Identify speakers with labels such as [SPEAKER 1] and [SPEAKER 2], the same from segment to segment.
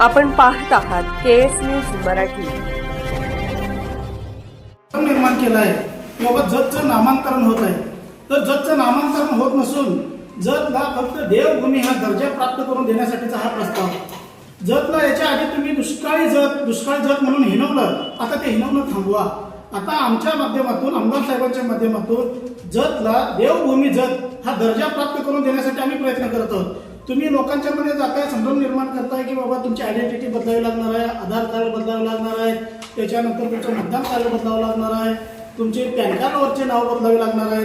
[SPEAKER 1] आपण पाहत आहात KS न्यूज मराठी.
[SPEAKER 2] निर्माण केला आहे बाबा जतचं नामांतरण होत आहे. तर जतचं नामांतरण होत नसून जतला फक्त देवभूमी हा दर्जा प्राप्त करून देण्यासाठीचा हा प्रस्ताव. जतला याच्या आधी तुम्ही दुष्काळी जत म्हणून हिणवलं, आता ते हिणवणं थांबवा. आता आमच्या माध्यमातून, आमदार साहेबांच्या माध्यमातून जतला देवभूमी जत हा दर्जा प्राप्त करून देण्यासाठी आम्ही प्रयत्न करत आहोत. तुम्ही लोकांच्या मध्ये जाताय, संभ्रम निर्माण करताय की बाबा तुमची आयडेंटिटी बदलावी लागणार आहे, आधार कार्ड बदलावे लागणार आहे, त्याच्यानंतर तुमचं मतदान कार्ड बदलावं लागणार आहे, तुमचे पॅन कार्डवरचे नाव बदलावे लागणार आहे.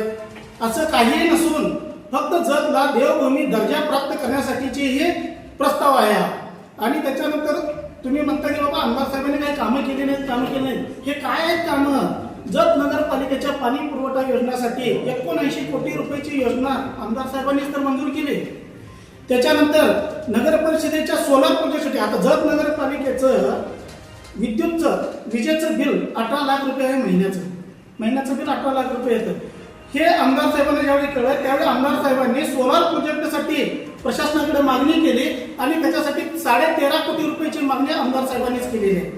[SPEAKER 2] असं काहीही नसून फक्त जतला देवभूमी दर्जा प्राप्त करण्यासाठीचे हे प्रस्ताव आहे. आणि त्याच्यानंतर तुम्ही म्हणता की बाबा आमदार साहेबांनी काही कामं केली नाहीत. हे काय आहेत कामं? जत नगरपालिकेच्या पाणी पुरवठा योजनेसाठी 79 कोटी रुपयाची योजना आमदार साहेबांनीच तर मंजूर केली. त्याच्यानंतर नगर परिषदेच्या सोलार प्रोजेक्टसाठी आता जत नगरपालिकेचं विजेचं बिल 18 लाख रुपये आहे. महिन्याचं बिल 18 लाख रुपये येतं. हे आमदार साहेबांना ज्यावेळी कळलं त्यावेळी आमदार साहेबांनी सोलार प्रोजेक्टसाठी प्रशासनाकडे मागणी केली आणि त्याच्यासाठी 13.5 कोटी रुपयाची मागणी आमदार साहेबांनीच केलेली आहे.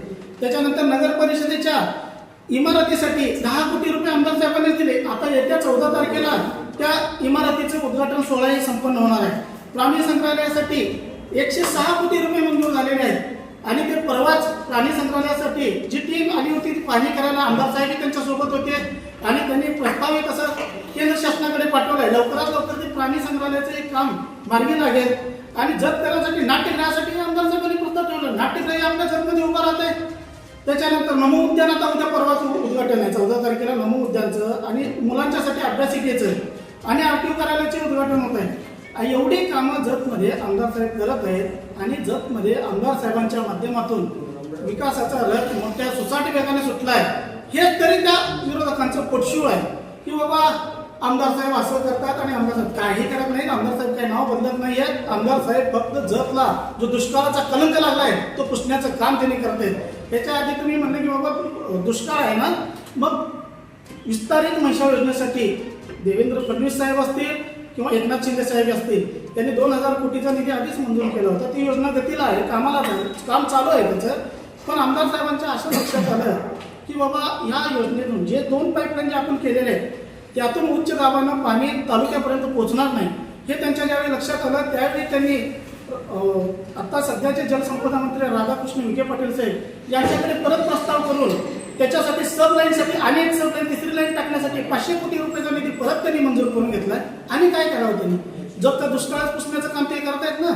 [SPEAKER 2] त्याच्यानंतर नगर परिषदेच्या इमारतीसाठी 10 कोटी रुपये आमदार साहेबांनीच दिले. आता येत्या 14 तारखेला त्या इमारतीचे उद्घाटन सोहळाही संपन्न होणार आहे. प्राणी संग्रहालयासाठी 106 कोटी रुपये मंजूर झालेले आहेत. आणि ते परवाच प्राणी संग्रहालयासाठी जी टीम आली होती ती पाहणी करायला आमदार साहेब त्यांच्यासोबत होते आणि त्यांनी प्रस्तावित असं केंद्र शासनाकडे पाठवलंय. लवकरात लवकर ते प्राणी संग्रहालयाचं एक काम मार्गी लागेल. आणि जत करण्यासाठी नाट्यगृहासाठी आमदार साहेबांनी प्रस्ताव ठेवलं. नाट्यगृह आपल्या जतमध्ये उभं राहत आहे. त्याच्यानंतर नमो उद्यान आता उद्या परवाच उद्घाटन आहे 14 तारखेला नमो उद्यानचं आणि मुलांच्यासाठी अभ्यासिकेचं आणि आरटीओ कार्यालयाचे उद्घाटन होत आहे. एवढी कामं जतमध्ये आमदार साहेब करत आहेत आणि जतमध्ये आमदार साहेबांच्या माध्यमातून विकासाचा रथ मोठ्या सुसाट वेगाने सुटलाय. हेच तरी त्या विरोधकांचं पोटशिव आहे की बाबा आमदार साहेब असं करतात आणि आमदार साहेब काही करत नाहीत. आमदार साहेब काही नाव बदलत नाही आहेत. आमदार साहेब फक्त जतला जो दुष्काळाचा कलंक लागलाय तो पुसण्याचं काम त्यांनी करत आहेत. त्याच्या आधी तुम्ही म्हणले की बाबा दुष्काळ आहे ना, मग विस्तारित महिषा योजनेसाठी देवेंद्र फडणवीस साहेब असतील किंवा एकनाथ शिंदे साहेब असतील, त्यांनी 2000 कोटीचा निधी आधीच मंजूर केला होता. ती योजना गतीला आहे, काम चालू आहे त्याचं. पण आमदार साहेबांच्या असं लक्षात आलं की बाबा या योजनेतून जे 2 पाईपलाईन जे आपण केलेले आहेत त्यातून उच्च दाबानं पाणी तालुक्यापर्यंत पोहोचणार नाही. हे त्यांच्या ज्यावेळी लक्षात आलं त्यावेळी त्यांनी आता सध्याचे जलसंपदा मंत्री राधाकृष्ण विखे पाटील साहेब यांच्याकडे परत प्रस्ताव करून त्याच्यासाठी सब लाईनसाठी आणि एक सब लाईन 3री लाईन टाकण्यासाठी 500 कोटी रुपयाचा निधी परत त्यांनी मंजूर करून घेतलाय. आणि काय करावं त्यांनी? जर का दुष्काळात पुसण्याचं काम ते करतायत ना.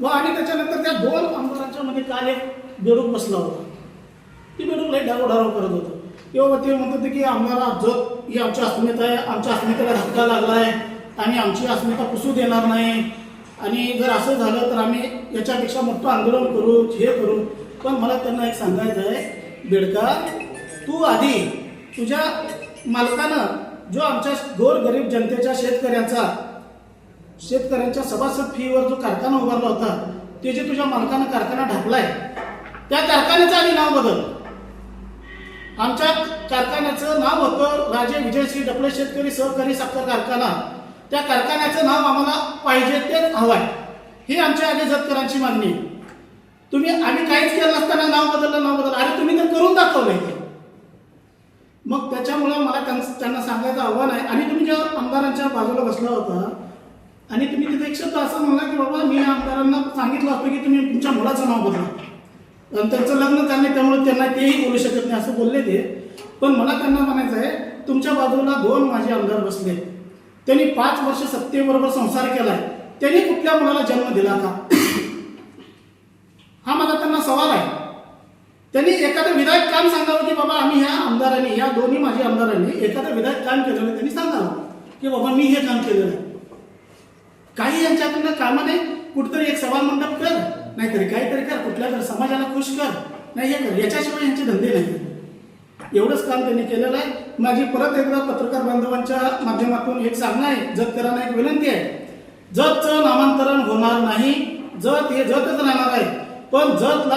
[SPEAKER 2] व आणि त्याच्यानंतर त्या 2 आमदारांच्या मध्ये काल एक बेडूक बसला होता. ती बेडूक लई डारोडारो करत होतं किंवा ते म्हणत होते की आमदारा जत ही आमची अस्मिता आहे, आमच्या अस्मितेला धक्का लागलाय आणि आमची अस्मिता पुसू देणार नाही आणि जर असं झालं तर आम्ही याच्यापेक्षा मोठं आंदोलन करू, हे करू. पण मला त्यांना एक सांगायचं आहे, बेडका तू आधी तुझ्या मालकानं जो आमच्या गोरगरीब जनतेच्या शेतकऱ्यांच्या सभासद फीवर जो कारखाना उभारला होता ते जे तुझ्या मालकानं कारखाना ढाकलाय त्या कारखान्याचं आधी नाव बदल. आमच्या कारखान्याचं नाव होतं राजे विजयश्री डफळे शेतकरी सहकारी साखर कारखाना. त्या कारखान्याचं नाव आम्हाला पाहिजे तेच हवंय. ही आमच्या आधी जतकरांची मागणी. आम्ही काहीच केलं नसताना नाव बदललं. अरे तुम्ही तर करून दाखवलंय. मग त्याच्यामुळं मला त्यांना सांगायचं आव्हान आहे. आणि तुम्ही जेव्हा आमदारांच्या बाजूला बसला होता आणि तुम्ही तिथे एक शब्द असं म्हणला की बाबा मी आमदारांना सांगितलं असतं की तुम्ही तुमच्या मुलाचं नाव बदला. आणि त्यांचं लग्न झालं त्यामुळे त्यांना तेही बोलू शकत नाही असं बोलले ते. पण मला त्यांना म्हणायचं आहे तुमच्या बाजूला 2 माझे आमदार बसले. त्यांनी 5 वर्ष सत्तेबरोबर संसार केलाय. त्यांनी कुठल्या मुलाला जन्म दिला का? हा माझा त्यांना सवाल आहे. त्यांनी एखादं विधायक काम सांगावं की बाबा आम्ही ह्या आमदारांनी, ह्या दोन्ही माझ्या आमदारांनी एखादं विधायक काम केलेलं त्यांनी सांगावं की बाबा मी हे काम केलेलं आहे. काही यांच्याकडनं कामं नाही. कुठतरी एक सभा मंडप कर, नाहीतरी काहीतरी कर, कुठल्या तरी समाजाला खुश कर, नाही हे कर. याच्याशिवाय यांचे धंदे नाही. एवढंच काम त्यांनी केलेलं आहे. माझी परत एकदा पत्रकार बांधवांच्या माध्यमातून एक सांगणं आहे, जतकरांना एक विनंती आहे. जतचं नामांतरण होणार नाही. जत हे जतच राहणार आहे. पण जतला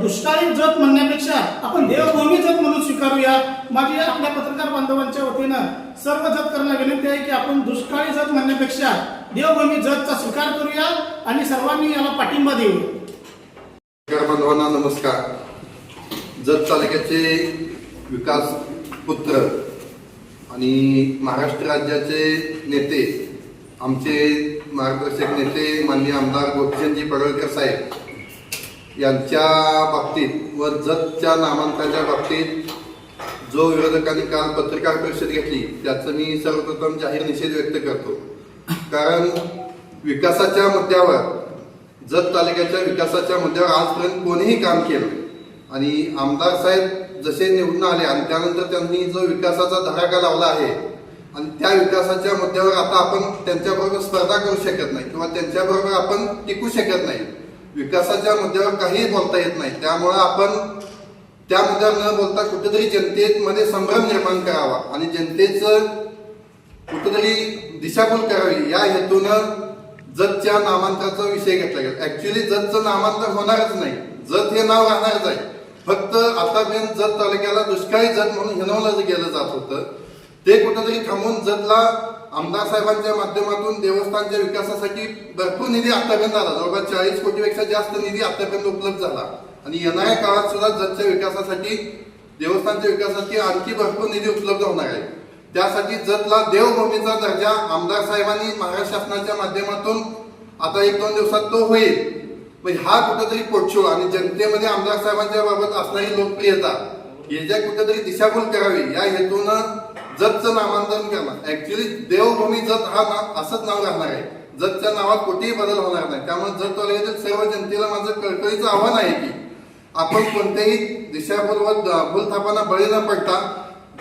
[SPEAKER 2] दुष्काळी जत म्हणण्यापेक्षा आपण देवभूमी जत म्हणून स्वीकारूया. माझी आपल्या पत्रकार बांधवांच्या वतीनं सर्व जतकरांना विनंती आहे की आपण दुष्काळी जत म्हणण्यापेक्षा देवभूमी जतचा स्वीकार करूया आणि सर्वांनी याला पाठिंबा देऊया.
[SPEAKER 3] बांधवांना नमस्कार. जत तालुक्याचे विकास पुत्र आणि महाराष्ट्र राज्याचे नेते, आमचे मार्गदर्शक नेते माननीय आमदार गोपीचंदजी पडळकर साहेब यांच्या बाबतीत व जतच्या नामांतराच्या बाबतीत जो विरोधकांनी काल पत्रकार परिषद घेतली त्याचं मी सर्वप्रथम जाहीर निषेध व्यक्त करतो. कारण विकासाच्या मुद्द्यावर, जत तालुक्याच्या विकासाच्या मुद्द्यावर आजपर्यंत कोणीही काम केलं आणि आमदार साहेब जसे निवडून आले आणि त्यानंतर त्यांनी जो विकासाचा धडाका लावला आहे आणि त्या विकासाच्या मुद्द्यावर आता आपण त्यांच्याबरोबर स्पर्धा करू शकत नाही किंवा त्यांच्याबरोबर आपण टिकू शकत नाही. विकासाच्या मुद्द्यावर काहीही बोलता येत नाही. त्यामुळं आपण त्या मुद्द्यावर न बोलता कुठेतरी जनतेमध्ये संभ्रम निर्माण करावा आणि जनतेचं कुठेतरी दिशाभूल करावी या हेतूनं जतच्या नामांतराचा विषय घेतला गेला. ऍक्च्युली जतचं नामांतर होणारच नाही. जत हे नाव राहणारच आहे. फक्त आतापर्यंत जत तालुक्याला दुष्काळी जत म्हणून हिणवलं गेलं जात होतं. ते कुठेतरी थांबून जतला आमदार साहेबांच्या माध्यमातून देवस्थानच्या विकासासाठी भरपूर निधी आतापर्यंत आला. जवळपास 40 कोटीपेक्षा जास्त निधी आतापर्यंत उपलब्ध झाला आणि येणाऱ्या काळात सुद्धा जतच्या विकासासाठी, देवस्थानच्या विकासासाठी आणखी भरपूर निधी उपलब्ध होणार आहे. त्यासाठी जतला देवभूमीचा दर्जा आमदार साहेबांनी महाराष्ट्र शासनाच्या माध्यमातून आता 1-2 दिवसात तो होईल. हा कुठेतरी पोटछोड आणि जनतेमध्ये आमदार साहेबांच्या बाबत असणारी लोकप्रियता याच्या कुठेतरी दिशाभूल करावी या हेतूनं जतचं नामांतरण करणार. ऍक्च्युली देवभूमी जत हा असंच नाव राहणार आहे. जतच्या नावात कुठेही बदल होणार नाही. त्यामुळे जत तालुक्यातील सर्व जनतेला माझं कळकळीचं आव्हान आहे की आपण कोणत्याही दिशाभूल भूलथापांना बळी न पडता,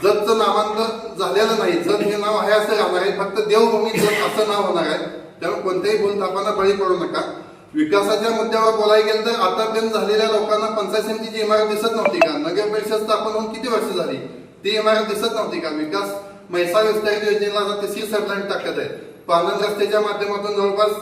[SPEAKER 3] जतचं नामांतर झालेलं नाही, जत हे नाव आहे असं राहणार आहे. फक्त देवभूमी जत असं नाव होणार आहे. त्यामुळे कोणत्याही भूलथापांना बळी पडू नका. विकासाच्या मुद्द्यावर बोलायला गेलं तर आतापर्यंत झालेल्या लोकांना पंचायत समितीची इमारत दिसत नव्हती का? नगर परिषद स्थापन होऊन किती वर्ष झाली? ती इमारत दिसत नव्हती का? विकास म्हैसाळ विस्तारित योजनेला आता तिसरी सबलाईन टाकत आहे. पानंद रस्त्याच्या माध्यमातून जवळपास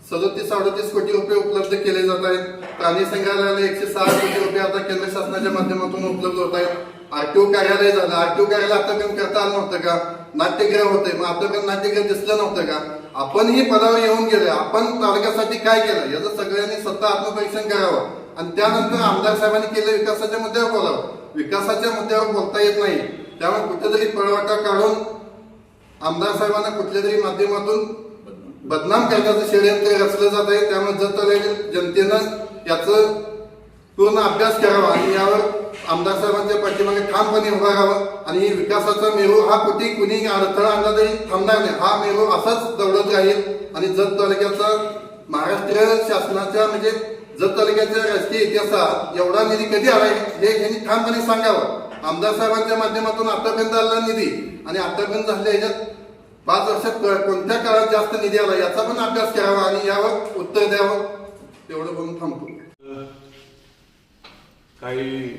[SPEAKER 3] 37-38 कोटी रुपये उपलब्ध केले जात आहेत. प्राणी संग्रहालयाला 106 कोटी रुपये आता केंद्र शासनाच्या माध्यमातून उपलब्ध होत आहेत. आरटीओ कार्यालय झालं. आरटीओ कार्यालय आतापर्यंत करता आलं नव्हतं का? नाट्यगृह होते, मग आतापर्यंत नाट्यगृह दिसलं नव्हतं का? आपणही पदावर येऊन गेले. आपण तालुक्यासाठी काय केलं याचं सगळ्यांनी स्वतः आत्मपरीक्षण करावं आणि त्यानंतर आमदार साहेबांनी केलं विकासाच्या मुद्द्यावर बोलावं. विकासाच्या मुद्द्यावर बोलता येत नाही. त्यामुळे कुठेतरी पळवाटा काढून आमदार साहेबांना कुठल्या तरी माध्यमातून बदनाम करण्याचं षडयंत्र रचलं जात आहे. त्यामुळे जत तालुक्यातील जनतेनं याचं पूर्ण अभ्यास करावा आणि यावर आमदार साहेबांच्या पाठीमागे ठामपणे उभा राहावं आणि विकासाचा मेरू हा कुणी अडथळा आणला तरी थांबणार नाही. हा मेरू असाच दौडत राहील आणि जत तालुक्याचा महाराष्ट्र शासनाच्या म्हणजे जत तालुक्याच्या राजकीय इतिहासात एवढा निधी कधी आलाय हे यांनी ठामपणे सांगावं. आमदार साहेबांच्या माध्यमातून आतापर्यंत आलेला निधी आणि आतापर्यंत झालेल्या ह्याच्यात 5 वर्षात कोणत्या काळात जास्त निधी आला याचा पण अभ्यास करावा आणि यावर उत्तर द्यावं. एवढं बोलून थांबतो.
[SPEAKER 4] काही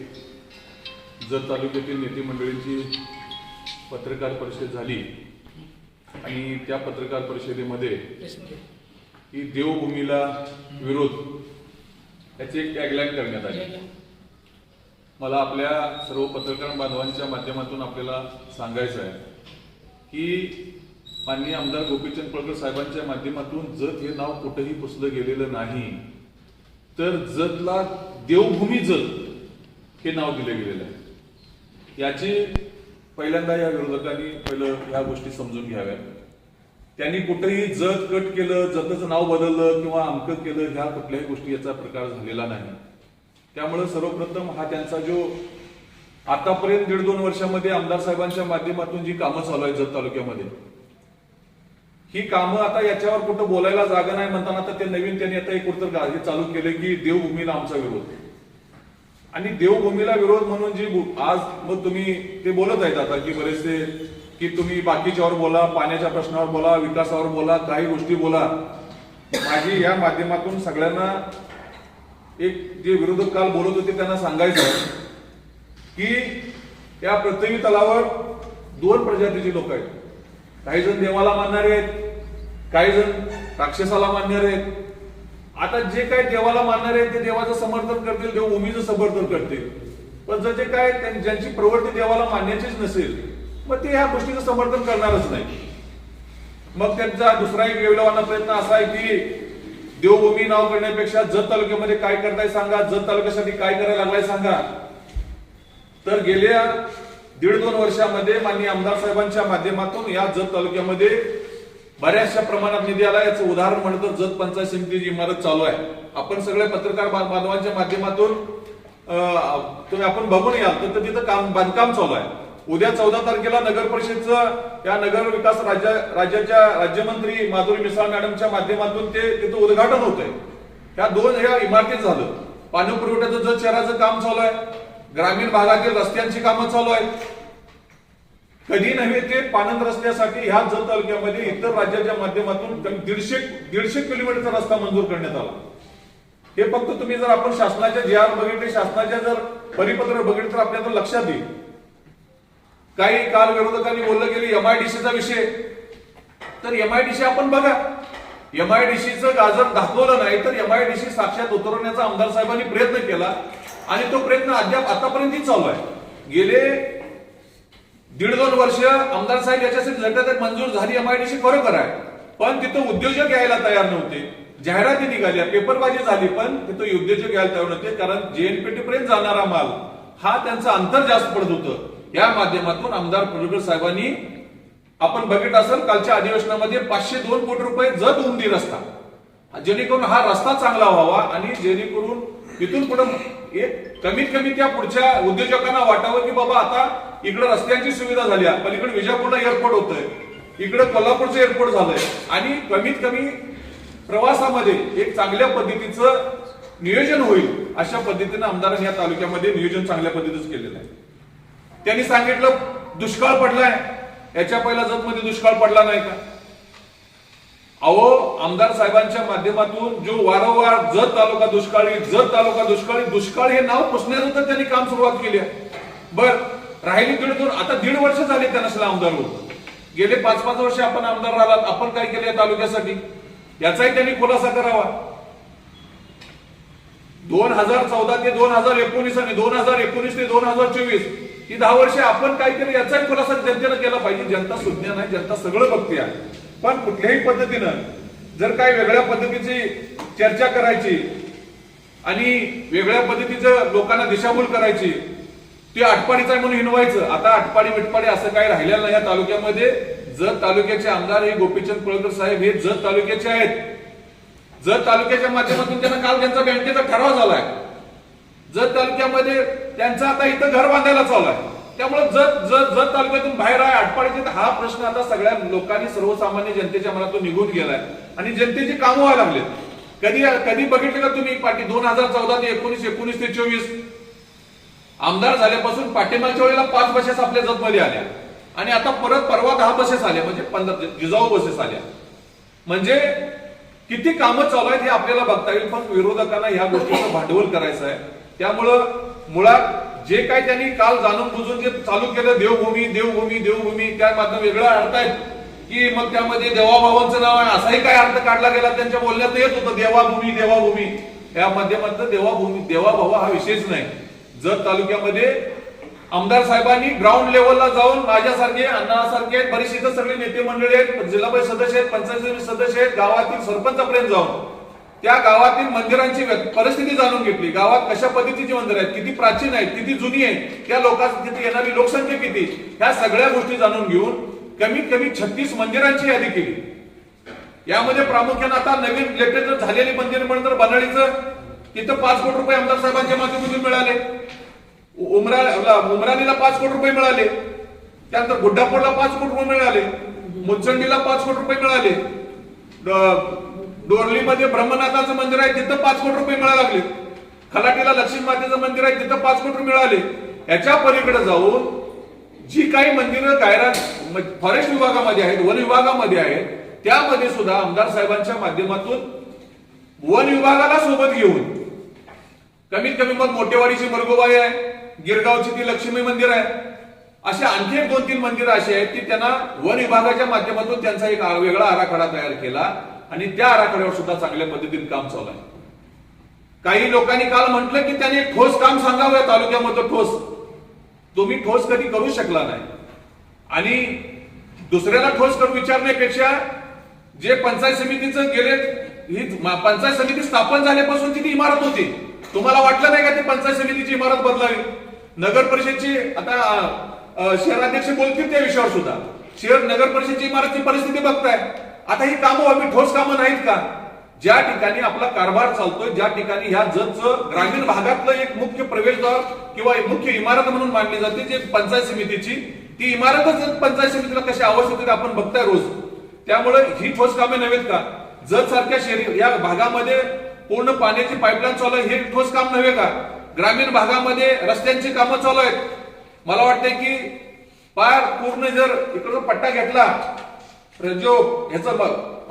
[SPEAKER 4] जत तालुक्यातील नेते मंडळींची पत्रकार परिषद झाली आणि त्या पत्रकार परिषदेमध्ये ही देवभूमीला विरोध याची एक टॅगलाईन करण्यात आली. मला आपल्या सर्व पत्रकार बांधवांच्या माध्यमातून आपल्याला सांगायचं आहे की माननीय आमदार गोपीचंद पडळकर साहेबांच्या माध्यमातून जत हे नाव कुठेही पुसलं गेलेलं नाही, तर जतला देवभूमी जत हे नाव दिलं गेलेलं आहे. याची पहिल्यांदा या विरोधकांनी ह्या गोष्टी समजून घ्याव्यात. त्यांनी कुठेही जत कट केलं, जतचं नाव बदललं किंवा अमकं केलं, ह्या कुठल्याही गोष्टी याचा प्रकार झालेला नाही. त्यामुळे सर्वप्रथम हा त्यांचा जो आतापर्यंत 1.5-2 वर्षामध्ये आमदार साहेबांच्या माध्यमातून जी कामं चालू आहेत जत तालुक्यामध्ये, ही कामं आता याच्यावर कुठं बोलायला जागा नाही म्हणताना आता ते नवीन त्यांनी आता एक कुठं हे चालू केलं की देवभूमीला आमचा विरोध. आणि देवभूमीला विरोध म्हणून जी आज मग तुम्ही ते बोलत आहेत आता की बरेचसे की तुम्ही बाकीच्यावर बोला, पाण्याच्या प्रश्नावर बोला, विकासावर बोला, काही गोष्टी बोला. माझी या माध्यमातून सगळ्यांना एक जे विरोधक काल बोलत होते त्यांना सांगायचं की या पृथ्वी तलावर 2 प्रजातीचे लोक आहेत. काही जण देवाला मानणारे आहेत, काही जण राक्षसाला मानणारे आहेत. आता जे काही देवाला मानणारे आहेत ते देवाचं समर्थन करतील, देवभूमीचं समर्थन करतील. पण जे काय ज्यांची प्रवृत्ती देवाला मानण्याचीच नसेल मग ते ह्या गोष्टीचं समर्थन करणारच नाही. मग त्यांचा दुसरा एक वेगळावाना प्रयत्न असा आहे की देवभूमी नाव करण्यापेक्षा जत तालुक्यामध्ये काय करताय सांगा, जत तालुक्यासाठी काय करायला लागलाय सांगा. तर गेल्या 1.5-2 वर्षामध्ये माननीय आमदार साहेबांच्या माध्यमातून या जत तालुक्यामध्ये बऱ्याचशा प्रमाणात निधी आला. याचं उदाहरण म्हणतो जत पंचायत समितीची इमारत चालू आहे. आपण सगळे पत्रकार बांधवांच्या माध्यमातून तुम्ही आपण बघून याल तर तिथं बांधकाम चालू आहे. उद्या 14 तारखेला नगर परिषदचं या नगर विकास राज्याच्या राज्यमंत्री माधुरी मिसाळ मॅडमच्या माध्यमातून ते तिथं उद्घाटन होत आहे. ह्या इमारतीत झालं. पाणी पुरवठ्याचं जत शहराचं काम चालू आहे. ग्रामीण भागातील रस्त्यांची कामं चालू आहेत. कधी नव्हे ते पाणंद रस्त्यासाठी ह्या जत तालुक्यामध्ये इतर राज्याच्या माध्यमातून 150 किलोमीटरचा रस्ता मंजूर करण्यात आला. हे फक्त तुम्ही जर आपण शासनाच्या GR बघितले, शासनाच्या जर परिपत्र बघितले तर आपल्याला लक्षात येईल. काही काल विरोधकांनी बोललं गेली MIDCचा विषय. तर MIDC आपण बघा, MIDCचं गाजर दाखवलं नाही तर MIDC साक्षात उतरवण्याचा आमदार साहेबांनी प्रयत्न केला आणि तो प्रयत्न अद्याप आतापर्यंतही चालू आहे. गेले 1.5-2 वर्ष आमदार साहेब याच्यासाठी झटत मंजूर झाली MIDC खरोखर आहे, पण तिथं उद्योजक यायला तयार नव्हते. जाहिराती निघाल्या, पेपरबाजी झाली, पण तिथं उद्योजक यायला तयार नव्हते. कारण JNPT पर्यंत जाणारा माल हा त्यांचा अंतर जास्त पडत होतं. या माध्यमातून आमदार पडळकर साहेबांनी आपण बघितलं असेल कालच्या अधिवेशनामध्ये 502 कोटी रुपये जत उंदी रस्ता, जेणेकरून हा रस्ता चांगला व्हावा आणि जेणेकरून इथून पुढे कमीत कमी त्या पुढच्या उद्योजकांना वाटावं की बाबा आता इकडे रस्त्यांची सुविधा झाली आहे, पलीकडे विजापूरला एअरपोर्ट होतंय, इकडे कोल्हापूरचं एअरपोर्ट झालंय आणि कमीत कमी प्रवासामध्ये एक चांगल्या पद्धतीचं नियोजन होईल अशा पद्धतीने आमदारांनी या तालुक्यामध्ये नियोजन चांगल्या पद्धतीचं केलेलं आहे. त्यांनी सांगितलं दुष्काळ पडलाय, याच्या पहिला जतमध्ये दुष्काळ पडला नाही का? अहो, आमदार साहेबांच्या माध्यमातून जो वारंवार जत तालुका दुष्काळी, जत तालुका दुष्काळी, दुष्काळ हे नाव पुसण्याचं तर त्यांनी काम सुरुवात केली आहे. बर राहिली 1.5 आता 1.5 वर्ष झाले त्या नसला आमदार होत. गेले 5-5 वर्ष आपण आमदार राहिलात, आपण काय केलं या तालुक्यासाठी याचाही त्यांनी खुलासा करावा. 2014 ते 2019 आणि 2019 ते 2024 ही 10 वर्षे आपण काय केलं याचाही खुलासा जनतेनं केला पाहिजे. जनता सुज्ञ नाही, जनता सगळं बघते आहे. पण कुठल्याही पद्धतीनं जर काय वेगळ्या पद्धतीची चर्चा करायची आणि वेगळ्या पद्धतीचं लोकांना दिशाभूल करायची, ते आटपाडीचा म्हणून हिनवायचं. आता आटपाडी मिटपाडी असं काही राहिलेलं नाही या तालुक्यामध्ये. जत तालुक्याचे आमदार हे गोपीचंद पडळकर साहेब हे जत तालुक्याचे आहेत. जत तालुक्याच्या माध्यमातून त्यांना काल त्यांचा बँकेचा ठराव झालाय. जत तालुक्यामध्ये त्यांचं आता इथं घर बांधायला चालू आहे. त्यामुळे जत तालुक्यातून बाहेर आहे आटपाडीचे हा प्रश्न आता सगळ्या लोकांनी सर्वसामान्य जनतेच्या मनातून निघून गेलाय आणि जनतेची कामं व्हायला लागले. कधी बघितलं का तुम्ही 2014 ते 19 ते 24 आमदार झाल्यापासून पाठिंबाच्या वेळेला 5 बसेस आपल्या जतमध्ये आल्या आणि आता परत परवा 10 बसेस आल्या, म्हणजे 15 जिजाऊ बसेस आल्या. म्हणजे किती कामं चालू आहेत हे आपल्याला बघता येईल. पण विरोधकांना ह्या गोष्टीचं भांडवल करायचं आहे. त्यामुळं मुळात जे काही त्यांनी काल जाणून बुजून जे चालू केलं देवभूमी देवभूमी देवभूमी त्या माध्यम वेगळा अर्थ आहेत की मग त्यामध्ये देवाभावांचं नाव आहे असाही काय अर्थ काढला गेला त्यांच्या बोलण्यात येत होतं. देवाभूमी देवाभूमी या माध्यमातून देवाभूमी देवाभाव हा विषयच नाही. जत तालुक्यामध्ये आमदार साहेबांनी ग्राउंड लेवलला जाऊन माझ्यासारखे अण्णासारखे बरेच इथं सगळे नेते मंडळी आहेत, जिल्हा परिषद सदस्य आहेत, पंचायत समिती सदस्य आहेत, गावातील सरपंचापर्यंत जाऊन त्या गावातील मंदिरांची परिस्थिती जाणून घेतली. गावात कशा पद्धतीची मंदिर आहेत, किती प्राचीन आहेत, किती जुनी आहेत, त्या लोकांची तिथे येणारी लोकसंख्या किती, ह्या सगळ्या गोष्टी जाणून घेऊन कमीत कमी 36 मंदिरांची यादी केली. यामध्ये प्रामुख्याने आता नवीन लेटेस्ट झालेली मंदिर म्हणून तर बनाळीचं तिथं 5 कोटी रुपये आमदार साहेबांच्या माध्यमातून मिळाले. उमराणीला 5 कोटी रुपये मिळाले. त्यानंतर गुड्डापूरला 5 कोटी रुपये मिळाले. मुचंडीला 5 कोटी रुपये मिळाले. डोरलीमध्ये ब्रह्मनाथाचं मंदिर आहे तिथं 5 कोटी रुपये मिळायला लागले. खलाटीला लक्ष्मी मातेचं मंदिर आहे तिथं 5 कोटी रुपये मिळाले. याच्या पलीकडे जाऊन जी काही मंदिरं गायरान फॉरेस्ट विभागामध्ये आहेत, वन विभागामध्ये आहेत, त्यामध्ये सुद्धा आमदार साहेबांच्या माध्यमातून वन विभागाला सोबत घेऊन कमीत कमी मग मोठेवाडीची मरगोबाई आहे, गिरगावची ती लक्ष्मी मंदिर आहे, असे आणखी 2-3 मंदिरं अशी आहेत की त्यांना वन विभागाच्या माध्यमातून त्यांचा एक वेगळा आराखडा तयार केला आणि त्या आराखड्यावर सुद्धा चांगल्या पद्धतीने काम चालू आहे. काही लोकांनी काल म्हटलं की त्यांनी ठोस काम सांगावं या तालुक्यामध्ये. ठोस तुम्ही ठोस कधी करू शकला नाही आणि दुसऱ्याला ठोस करून विचारण्यापेक्षा जे पंचायत समितीचं गेले ही पंचायत समिती स्थापन झाल्यापासूनची ती इमारत होती. तुम्हाला वाटलं नाही का ती पंचायत समितीची इमारत बदलावी? नगर परिषदची आता शहराध्यक्ष बोलतील त्या विषयावर सुद्धा. शहर नगर परिषदची इमारतची परिस्थिती बघताय. आता ही कामं व्हावी, ठोस कामं नाहीत का? ज्या ठिकाणी आपला कारभार चालतोय, ज्या ठिकाणी ह्या जतचं ग्रामीण भागातलं एक मुख्य प्रवेशद्वार किंवा एक मुख्य इमारत म्हणून मानली जाते जे पंचायत समितीची, ती इमारतच पंचायत समितीला कशी आवश्यक आपण बघताय रोज. त्यामुळे ही ठोस कामे नव्हेत का? जत सारख्या शहरी या भागामध्ये पूर्ण पाण्याची पाईपलाईन चालू आहे, हे ठोस काम नव्हे का? ग्रामीण भागामध्ये रस्त्यांची कामं चालू आहेत. मला वाटतंय की पार पूर्ण जर इकडचा पट्टा घेतला जो ह्याचा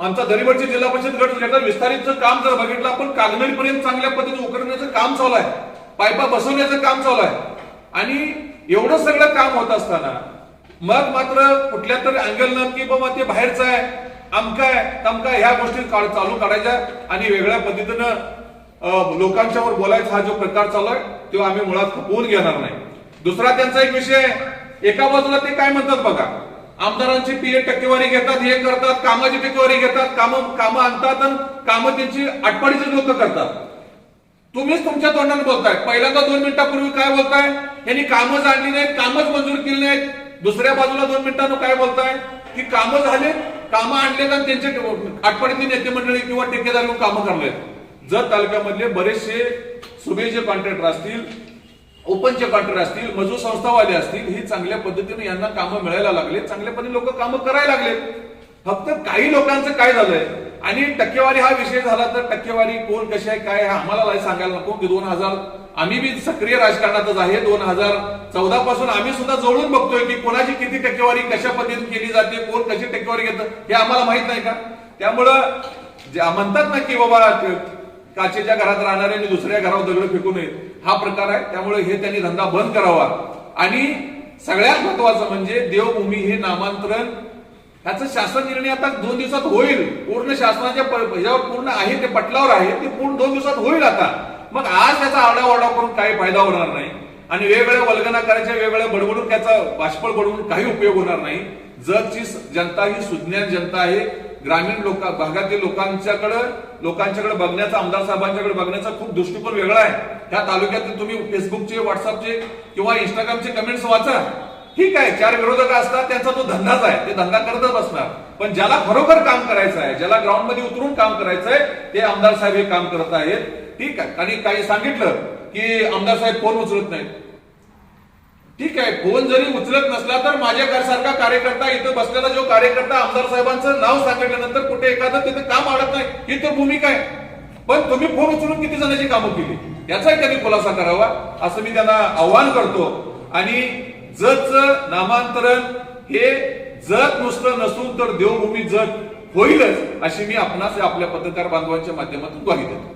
[SPEAKER 4] आमचा दरिवडची जिल्हा परिषद गट घेतला, विस्तारितचं काम जर बघितलं आपण, कागनडीपर्यंत चांगल्या पद्धतीने उकरण्याचं काम चालू आहे, पायपा बसवण्याचं काम चालू आहे. आणि एवढं सगळं काम होत असताना मग मात्र कुठल्या तरी अँगलनं की बाबा ते बाहेरचं आहे, अमका आहे तमका, ह्या गोष्टी चालू काढायच्या आणि वेगळ्या पद्धतीनं लोकांच्यावर बोलायचा हा जो प्रकार चालू आहे तो आम्ही मुळात खपवून घेणार नाही. दुसरा त्यांचा एक विषय आहे, एका बाजूला ते काय म्हणतात बघा, आमदारांची पीए टक्केवारी घेतात, हे करतात, कामाची टक्केवारी घेतात, कामं आणतात आणि कामं त्यांची आटपाडीची लोक करतात. तुम्हीच तुमच्या तोंडाने बोलताय. पहिल्यांदा 2 मिनिटापूर्वी काय बोलताय, यांनी कामच आणली नाहीत, कामच मंजूर केली नाहीत. दुसऱ्या बाजूला 2 मिनिटांना काय बोलताय की कामं झाले, कामं आणलेत आणि त्यांचे आटपाडीतली नेते मंडळी किंवा ठेकेदार येऊन कामं करलेत. जत तालुक्यामधले बरेचसे सुभेचे कॉन्ट्रॅक्टर असतील, ओपनचे कॉन्ट्रॅक्टर असतील, मजूर संस्थावाले असतील, ही चांगल्या पद्धतीने यांना कामं मिळायला लागले, चांगल्या पद्धतीने लोक कामं करायला लागले. फक्त काही लोकांचं काय झालंय, आणि टक्केवारी हा विषय झाला तर टक्केवारी कोण कशी आहे काय आम्हाला सांगायला नको की 2000 आम्ही बी सक्रिय राजकारणातच आहे. 2014 पासून आम्ही सुद्धा जवळून बघतोय की कोणाची किती टक्केवारी कशा पद्धतीने केली जाते, कोण कशी टक्केवारी घेतं हे आम्हाला माहित नाही का? त्यामुळं जे म्हणतात ना की बाबा काचेच्या घरात राहणाऱ्यांनी दुसऱ्या घरावर दगड फेकू नये, हा प्रकार आहे. त्यामुळे हे त्यांनी धंदा बंद करावा. आणि सगळ्यात महत्वाचं म्हणजे देवभूमी हे नामांतरण त्याचा शासन निर्णय आता 2 दिवसात होईल. पूर्ण शासनाच्या पूर्ण आहे ते पटलावर आहे, ते पूर्ण 2 दिवसात होईल. आता मग आज त्याचा आरडाओरडा करून काही फायदा होणार नाही आणि वेगवेगळ्या वल्गना करायच्या, वेगवेगळ्या बडबडून त्याचा बाष्पळ बडवून काही उपयोग होणार नाही. जगची जनता ही सुज्ञान जनता आहे. ग्रामीण भागातील लोकांच्याकडे बघण्याचा, आमदार साहेबांच्याकडे बघण्याचा खूप दृष्टिकोन वेगळा आहे. त्या तालुक्यातील तुम्ही फेसबुकचे, व्हॉट्सअपचे किंवा इंस्टाग्रामचे कमेंट्स वाचा. ठीक आहे, 4 विरोधक असतात, त्यांचा तो धंदाच आहे, ते धंदा करतच असणार. पण ज्याला खरोखर काम करायचं आहे, ज्याला ग्राउंड मध्ये उतरून काम करायचं आहे, ते आमदार साहेब हे काम करत आहेत. ठीक आहे. आणि काही सांगितलं की आमदार साहेब फोन उचलत नाहीत. ठीक आहे, फोन जरी उचलत नसला तर माझ्यासारखा कार्यकर्ता, इथं बसलेला जो कार्यकर्ता आमदार साहेबांचं नाव सांगितल्यानंतर कुठे एखादं तिथे काम अडत नाही, ही तर भूमिका आहे. पण तुम्ही फोन उचलून किती जणांची कामं केली याचाही त्यांनी खुलासा करावा असं मी त्यांना आव्हान करतो. आणि जतचं नामांतरण हे जत नुसतं नसून तर देवभूमी जत होईलच अशी मी आपणास आपल्या पत्रकार बांधवांच्या माध्यमातून ग्वाही देतो.